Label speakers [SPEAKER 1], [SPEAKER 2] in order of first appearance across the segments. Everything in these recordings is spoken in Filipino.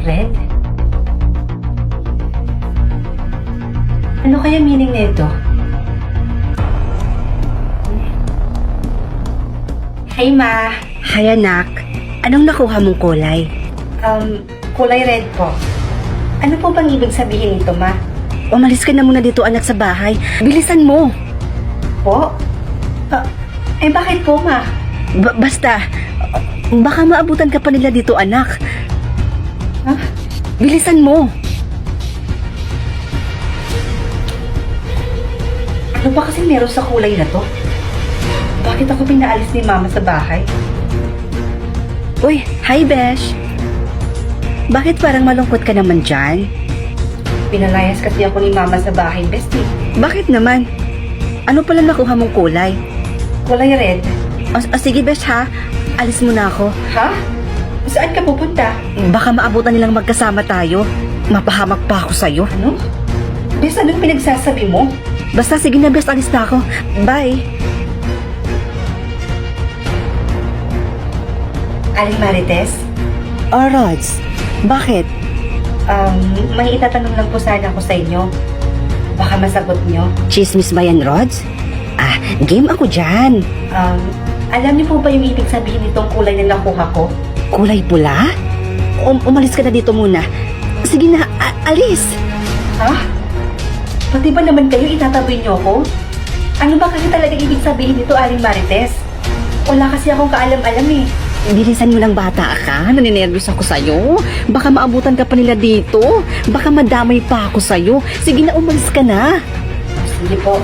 [SPEAKER 1] Red? Ano kaya meaning nito? Hi, Ma.
[SPEAKER 2] Hi anak, anong nakuha mong kulay?
[SPEAKER 1] Kulay red po. Ano po bang ibig sabihin nito, Ma?
[SPEAKER 2] Umalis ka na muna dito anak sa bahay. Bilisan mo.
[SPEAKER 1] Po? Bakit po, Ma?
[SPEAKER 2] Basta, baka maabutan ka pa nila dito anak.
[SPEAKER 1] Ha?
[SPEAKER 2] Bilisan mo.
[SPEAKER 1] Ano ba kasi meron sa kulay na to? Bakit ako pinaalis ni Mama sa bahay?
[SPEAKER 2] Uy, hi Besh. Bakit parang malungkot ka naman dyan?
[SPEAKER 1] Pinalayas kasi ako ni Mama sa bahay, bestie.
[SPEAKER 2] Bakit naman? Ano pala nakuha mong kulay?
[SPEAKER 1] Kulay red.
[SPEAKER 2] Sige Besh ha, alis muna ako.
[SPEAKER 1] Ha? Saan ka pupunta?
[SPEAKER 2] Baka maabutan nilang magkasama tayo. Mapahamak pa ako sa'yo.
[SPEAKER 1] Ano? Bes, anong pinagsasabi mo?
[SPEAKER 2] Basta sige na Besh, alis na ako. Bye.
[SPEAKER 1] Aling Marites?
[SPEAKER 2] Rods, bakit?
[SPEAKER 1] May itatanong lang po sana ako sa inyo. Baka masagot nyo.
[SPEAKER 2] Chismis ba yan, Rods? Game ako dyan.
[SPEAKER 1] Alam niyo po ba yung ibig sabihin nitong kulay na nakuha ko?
[SPEAKER 2] Kulay pula? Umalis ka na dito muna. Sige na, alis.
[SPEAKER 1] Ha? Pati ba naman kayo itataboy niyo ako? Ano ba kasi talaga ibig sabihin nito, Aling Marites? Wala kasi akong kaalam-alam eh.
[SPEAKER 2] Bilisan mo lang bata ka. Naninervyos ako sa'yo. Baka maabutan ka pa nila dito. Baka madamay pa ako sa'yo. Sige na, umalis ka na.
[SPEAKER 1] Sige po.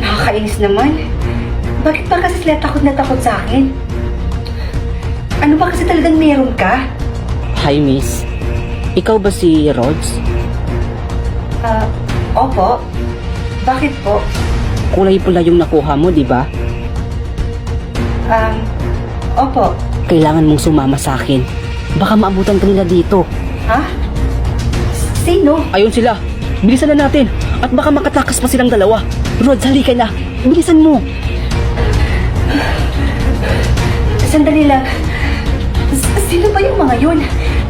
[SPEAKER 1] Nakakainis naman. Bakit ba kasi sila takot na takot sa akin? Ano ba kasi talagang meron ka?
[SPEAKER 2] Hi, miss. Ikaw ba si Rods?
[SPEAKER 1] Opo. Bakit po?
[SPEAKER 2] Kulay pula yung nakuha mo, di ba?
[SPEAKER 1] Opo.
[SPEAKER 2] Kailangan mong sumama sa akin. Baka maabutan ka nila dito.
[SPEAKER 1] Ha? Sino?
[SPEAKER 2] Ayun sila. Bilisan na natin. At baka makatakas pa silang dalawa. Rods, halika na. Bilisan mo.
[SPEAKER 1] Sandali lang. Sino ba yung mga yun?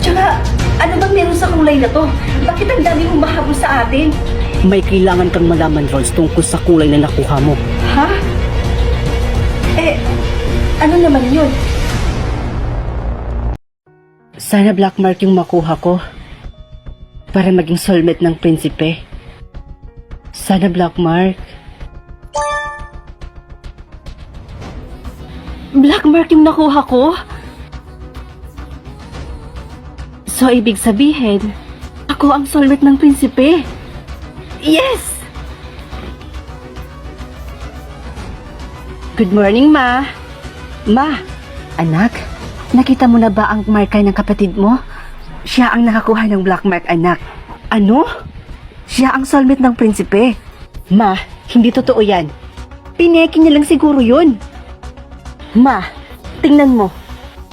[SPEAKER 1] Tsaka, ano bang meron sa kulay na to? Bakit ang dami humahabol sa atin?
[SPEAKER 2] May kailangan kang malaman, Rods, tungkol sa kulay na nakuha mo.
[SPEAKER 1] Ha? Ano naman yun?
[SPEAKER 2] Sana black mark yung makuha ko. Para maging soulmate ng prinsipe. Sana black mark. Black mark yung nakuha ko? So, ibig sabihin, ako ang soulmate ng prinsipe. Yes! Good morning, Ma. Ma, anak, nakita mo na ba ang marka ng kapatid mo? Siya ang nakakuha ng black mark, anak. Ano? Siya ang soulmate ng prinsipe. Ma, hindi totoo yan. Pineki niya lang siguro yun. Ma, tingnan mo.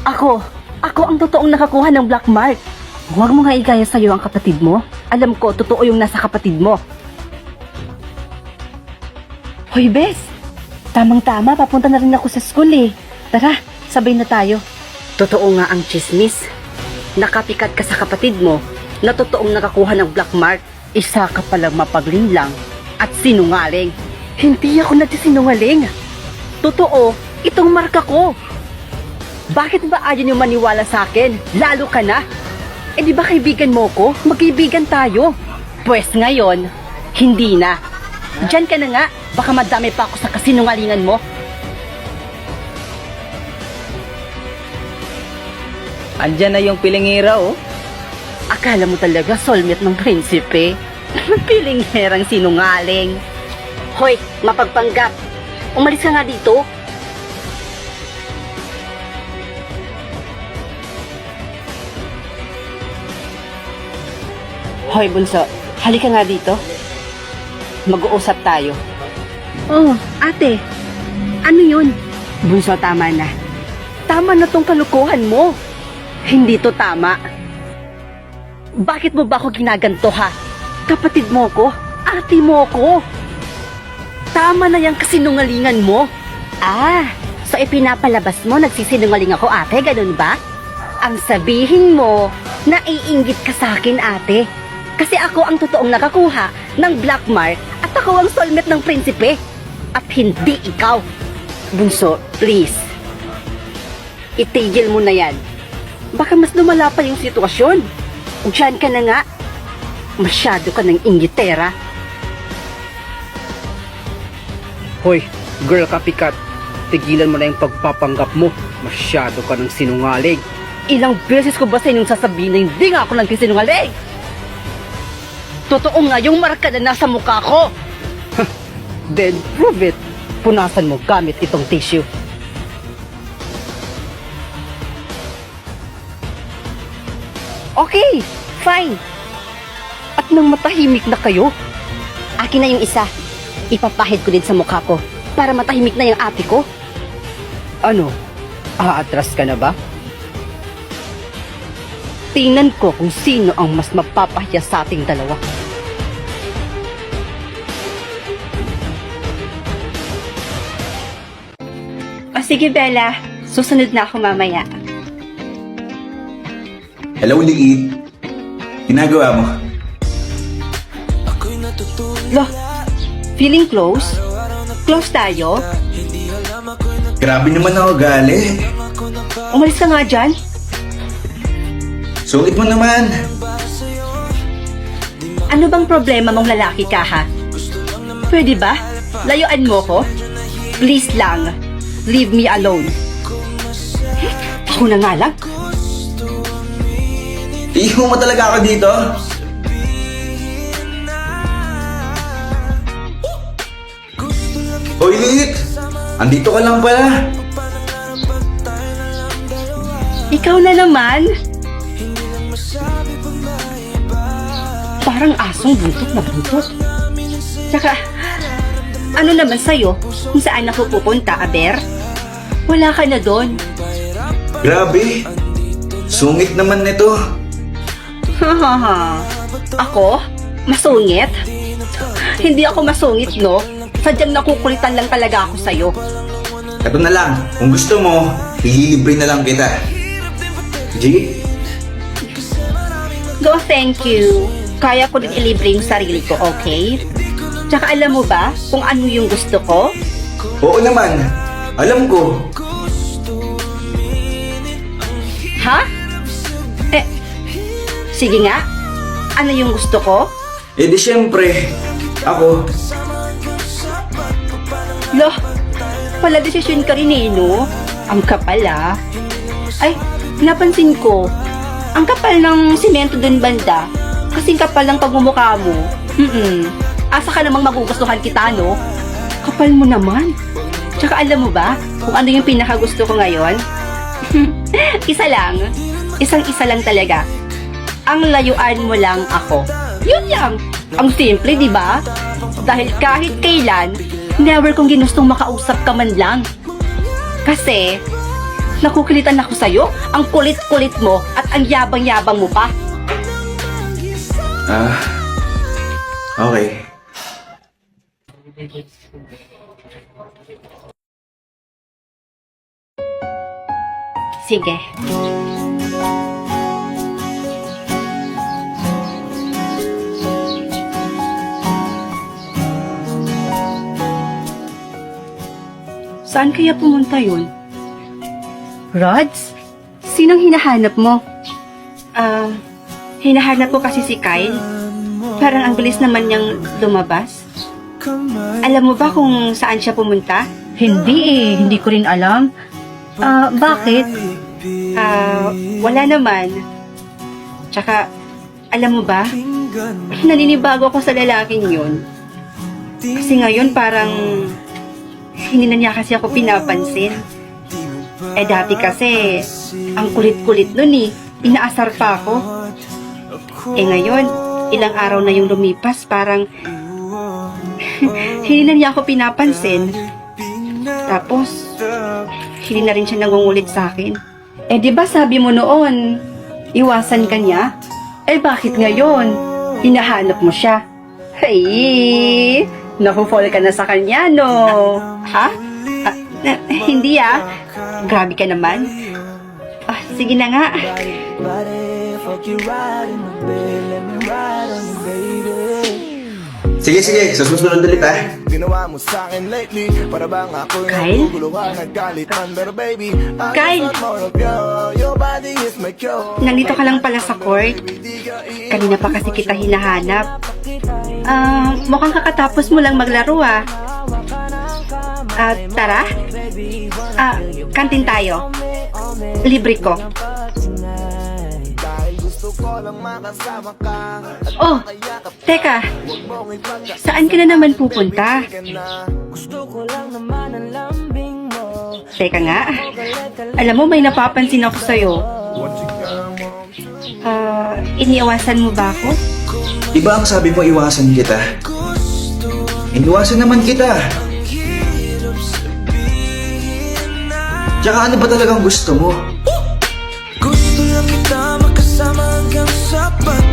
[SPEAKER 2] Ako ang totoong nakakuha ng black mark. Huwag mo nga igaya sa'yo ang kapatid mo. Alam ko, totoo yung nasa kapatid mo. Hoy, Bes. Tamang-tama, papunta na rin ako sa school eh. Tara, sabay na tayo. Totoo nga ang chismis. Nakapikat ka sa kapatid mo na totoong nakakuha ng black mark. Isa ka palang mapaglinlang at sinungaling. Hindi ako nagsisinungaling. Totoo, itong marka ko. Bakit ba ayaw niyo maniwala sa akin? Lalo ka na. Di ba kaibigan mo ko? Magkaibigan tayo. Pwes ngayon, hindi na. Diyan ka na nga. Baka madami pa ako sa kasinungalingan mo.
[SPEAKER 3] Andyan na yung pilingira, oh.
[SPEAKER 2] Akala mo talaga soulmate ng prinsipe? Pilingherang sinungaling. Hoy, mapagpanggap. Umalis ka nga dito. Hoy, bunso. Halika nga dito. Mag-uusap tayo. Oh, ate. Ano yun? Bunso, tama na. Tama na tong kalukuhan mo. Hindi to tama. Bakit mo ba ako ginaganto, ha? Kapatid mo ko? Ate mo ko? Tama na yung kasinungalingan mo. So ipinapalabas mo, nagsisinungaling ako ate, ganun ba? Ang sabihin mo, naiinggit ka sa akin ate. Kasi ako ang totoong nakakuha ng black mark at ako ang soulmate ng prinsipe. At hindi ikaw. Bunso, please. Itigil mo na yan. Baka mas lumala pa yung sitwasyon. Diyan ka na nga. Masyado ka ng inggitera.
[SPEAKER 3] Hoy, girl copycat. Tigilan mo na yung pagpapanggap mo. Masyado ka ng sinungaling.
[SPEAKER 2] Ilang beses ko ba sa inyong sasabihin na hindi nga ako nagsisinungaling? Totoo nga yung marka na nasa mukha ko.
[SPEAKER 3] Then prove it.
[SPEAKER 2] Punasan mo gamit itong tissue. Okay, fine. At nang matahimik na kayo, akin na yung isa. Ipapahid ko din sa mukha ko para matahimik na yung ate ko.
[SPEAKER 3] Ano? Aatras ka na ba?
[SPEAKER 2] Tingnan ko kung sino ang mas mapapahiya sa ating dalawa. O sige, Bella. Susunod na ako mamaya.
[SPEAKER 4] Hello, Liit. Ginagawa mo?
[SPEAKER 2] Lo, feeling close? Close tayo?
[SPEAKER 4] Grabe naman ako gali.
[SPEAKER 2] Umalis ka nga dyan.
[SPEAKER 4] Sungit mo naman.
[SPEAKER 2] Ano bang problema mong lalaki ka, ha? Pwede ba? Layuan mo ko? Please lang. Leave me alone. Ako na nga lang.
[SPEAKER 4] Iho mo talaga ako dito. Hoy, Liit. Andito ka lang pala.
[SPEAKER 2] Ikaw na naman. Parang asong buntot na buntot. Tsaka, ano naman sa'yo? Kung saan ako pupunta, Aber? Wala ka na doon.
[SPEAKER 4] Grabe. Sungit naman nito.
[SPEAKER 2] Hahaha. Ako? Masungit? Hindi ako masungit, no? Sadyang nakukulitan lang talaga ako sa'yo.
[SPEAKER 4] Ito na lang. Kung gusto mo, ililibre na lang kita. G?
[SPEAKER 2] Go, thank you. Kaya ko din ilibre yung sarili ko, okay? Tsaka alam mo ba kung ano yung gusto ko?
[SPEAKER 4] Oo naman. Alam ko.
[SPEAKER 2] Ha? Eh, sige nga. Ano yung gusto ko?
[SPEAKER 4] Eh di syempre, ako.
[SPEAKER 2] Lo, pala desisyon ka rin eh, no? Ang kapal ah. Ay, napansin ko. Ang kapal ng simento dun banda. Kasing kapal ng pagmumukha mo. Asa ka namang magugustuhan kita, no? Kapal mo naman. Tsaka alam mo ba kung ano yung pinakagusto ko ngayon? Isa lang. Isang-isa lang talaga. Ang layuan mo lang ako. Yun lang. Ang simple, di ba? Dahil kahit kailan, never kong ginustong makausap ka man lang. Kasi, nakukulitan ako sa'yo, ang kulit-kulit mo at ang yabang-yabang mo pa.
[SPEAKER 4] Okay.
[SPEAKER 2] Sige. Saan kaya pumunta yun? Rods? Sinong hinahanap mo? Hinahanap ko kasi si Kyle. Parang ang bilis naman niyang lumabas. Alam mo ba kung saan siya pumunta? Hindi eh, hindi ko rin alam. Bakit? Wala naman. Tsaka, alam mo ba? Naninibago ako sa lalaking yun. Kasi ngayon parang hindi na niya kasi ako pinapansin. Eh dati kasi, ang kulit-kulit nun eh. Inaasar pa ako. Eh ngayon, ilang araw na yung lumipas, parang hindi na niya ako pinapansin. Tapos, hindi na rin siya nangungulit sa akin. Eh di ba sabi mo noon, iwasan ka niya? Eh bakit ngayon, hinahanap mo siya? Hey, naku-fall ka na sa kanya, no? Ha? Hindi ah. Grabe ka naman. Ah, sige na nga.
[SPEAKER 4] Sige, sa susunod ulit ha.
[SPEAKER 5] Ginawa mo sa akin lately para bang ako
[SPEAKER 2] Kyle?
[SPEAKER 5] naguguluhan at galitan. Pero baby, I
[SPEAKER 2] Kyle?
[SPEAKER 5] want more of you. Your body is my cure.
[SPEAKER 2] Nandito ka lang pala sa court. Kanina pa kasi kita hinahanap. Mukhang kakatapos mo lang maglaro ah. Tara. Kantin tayo. Libre ko. Oh, teka. Saan ka na naman pupunta? Teka nga. Alam mo, may napapansin ako sa'yo. Iniiwasan mo ba ako?
[SPEAKER 4] Diba ang sabi mo iwasan kita? Iniwasan naman kita. Tsaka ano ba talagang gusto mo?
[SPEAKER 5] Gusto lang kita makasama hanggang sa pag